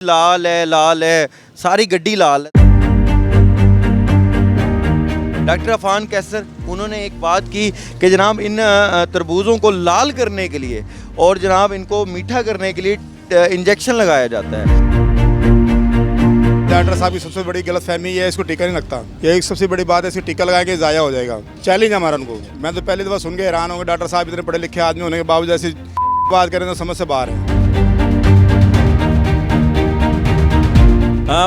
लाल है सारी गड्डी लाल है। डॉक्टर अफान कैसर उन्होंने एक बात की कि जनाब इन तरबूज़ों को लाल करने के लिए और जनाब इनको मीठा करने के लिए इंजेक्शन लगाया जाता है। डॉक्टर साहब की सबसे बड़ी गलतफहमी ये है, इसको टीका नहीं लगता। ये एक सबसे बड़ी बात है, इसको टीका लगाएंगे ज़ाया हो जाएगा। चैलेंज हमारा उनको। मैं तो पहली दफ़ा सुन के हैरान हूँ। डॉक्टर साहब इतने पढ़े लिखे आदमी होने के बावजूद ऐसी बात करें तो समझ से बाहर है।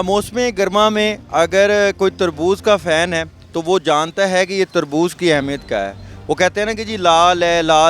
मौसम गर्मा में अगर कोई तरबूज का फ़ैन है तो वो जानता है कि ये तरबूज की अहमियत क्या है। वो कहते हैं ना कि जी लाल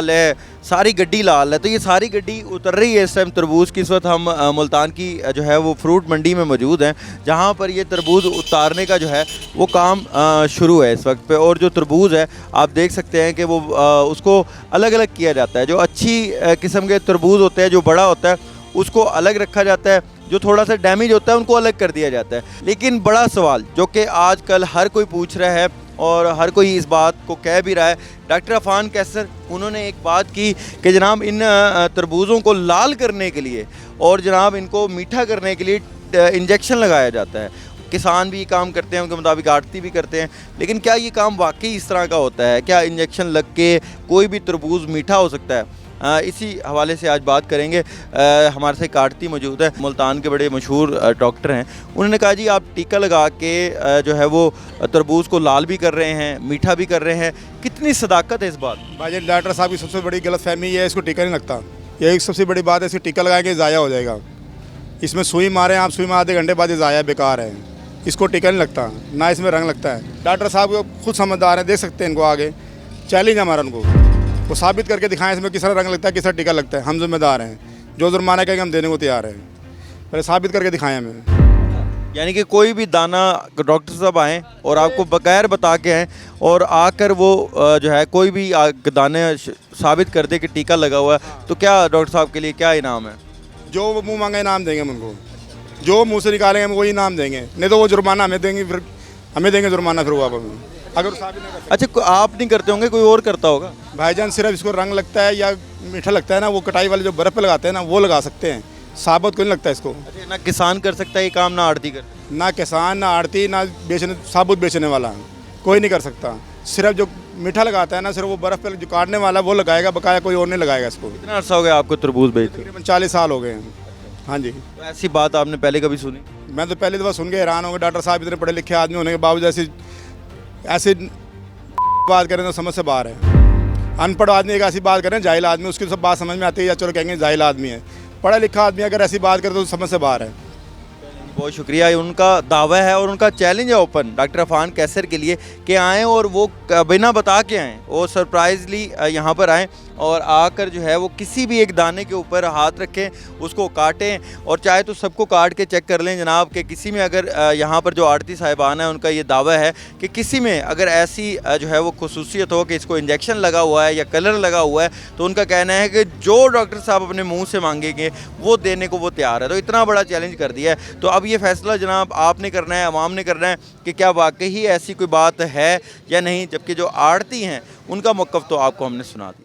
है सारी गड्डी लाल है। तो ये सारी गड्डी उतर रही है इस टाइम तरबूज की। इस वक्त हम मुल्तान की जो है वो फ्रूट मंडी में मौजूद हैं, जहाँ पर ये तरबूज उतारने का जो है वो काम शुरू है इस वक्त पे। और जो तरबूज है आप देख सकते हैं कि वो उसको अलग अलग किया जाता है। जो अच्छी किस्म के तरबूज होते हैं, जो बड़ा होता है उसको अलग रखा जाता है, जो थोड़ा सा डैमेज होता है उनको अलग कर दिया जाता है। लेकिन बड़ा सवाल जो कि आजकल हर कोई पूछ रहा है और हर कोई इस बात को कह भी रहा है, डॉक्टर अफान कैसर उन्होंने एक बात की कि जनाब इन तरबूज़ों को लाल करने के लिए और जनाब इनको मीठा करने के लिए इंजेक्शन लगाया जाता है। किसान भी काम करते हैं, उनके मुताबिक आड़ती भी करते हैं। लेकिन क्या ये काम वाकई इस तरह का होता है? क्या इंजेक्शन लग के कोई भी तरबूज़ मीठा हो सकता है? इसी हवाले से आज बात करेंगे। हमारे से आड़ती मौजूद है, मुल्तान के बड़े मशहूर डॉक्टर हैं। उन्होंने कहा जी आप टीका लगा के जो है वो तरबूज को लाल भी कर रहे हैं, मीठा भी कर रहे हैं। कितनी सदाकत है इस बात? भाई डॉक्टर साहब की सबसे बड़ी गलतफहमी ये है, इसको टीका नहीं लगता। ये एक सबसे बड़ी बात है, इसको टीका लगाएंगे ज़ाया हो जाएगा। इसमें सुई मारें आप, सुई में आधे घंटे बाद ये ज़ाया बेकार है। इसको टीका नहीं लगता, ना इसमें रंग लगता है। डॉक्टर साहब को खुद समझदार हैं, देख सकते हैं इनको। आगे चैलेंज हमारा उनको, वो साबित करके दिखाएं इसमें किस तरह रंग लगता है, किस तरह टीका लगता है। हम जिम्मेदार हैं, जो जुर्माना कहेंगे हम देने को तैयार हैं। पहले साबित करके दिखाएं हमें। यानी कि कोई भी दाना डॉक्टर साहब आएँ और आपको बगैर बता के आएँ और आकर वो जो है कोई भी दाने साबित कर दे कि टीका लगा हुआ है, तो क्या डॉक्टर साहब के लिए क्या इनाम है? जो वो मुँह मांगे इनाम देंगे हम उनको, जो मुँह से निकालेंगे हम वही इनाम देंगे। नहीं तो वो जुर्माना हमें देंगे, फिर हमें देंगे जुर्माना फिर वो आप हमें अगर साबित नहीं कर। अच्छा, आप नहीं करते होंगे, कोई और करता होगा? भाईजान सिर्फ इसको रंग लगता है या मीठा लगता है ना, वो कटाई वाले जो बर्फ़ पे लगाते हैं ना, वो लगा सकते हैं। साबित को नहीं लगता इसको। अच्छा, ना किसान कर सकता है ये काम, ना आड़ती कर? ना किसान, ना आड़ती, ना बेचने, साबुत बेचने वाला कोई नहीं कर सकता। सिर्फ जो मीठा लगाता है ना, सिर्फ वो बर्फ़ पे जो काटने वाला वो लगाएगा, बकाया कोई और नहीं लगाएगा इसको। कितना अर्सा हो गया आपको तरबूज बेचते? तकरीबन 40 साल हो गए हैं। हाँ जी। तो ऐसी बात आपने पहले कभी सुनी? मैं तो पहली दफ़ा सुन के हैरान हूँ। डॉक्टर साहब इतने पढ़े लिखे आदमी होने के बावजूद ऐसी बात करें तो समझ से बाहर है। अनपढ़ आदमी एक ऐसी बात करें, जाहिल आदमी, उसकी सब बात समझ में आती है या चलो कहेंगे जाहिल आदमी है। पढ़ा लिखा आदमी अगर ऐसी बात करे तो समझ से बाहर है। बहुत शुक्रिया। उनका दावा है और उनका चैलेंज है ओपन डॉक्टर अफान कैसर के लिए कि आएँ और वो बिना बता के आएँ, वो सरप्राइजली यहाँ पर आएँ और आकर जो है वो किसी भी एक दाने के ऊपर हाथ रखें, उसको काटें और चाहे तो सबको काट के चेक कर लें जनाब कि किसी में अगर यहाँ पर जो आड़ती साहिबान है उनका ये दावा है कि किसी में अगर ऐसी जो है वो खसूसियत हो कि इसको इंजेक्शन लगा हुआ है या कलर लगा हुआ है, तो उनका कहना है कि जो डॉक्टर साहब अपने मुँह से मांगेंगे वो देने को वो तैयार है। तो इतना बड़ा चैलेंज कर दिया है। तो अब ये फैसला जनाब आपने करना है, अवाम ने करना है कि क्या वाकई ही ऐसी कोई बात है या नहीं। जबकि जो आड़ती हैं उनका मौक़िफ़ तो आपको हमने सुना दिया।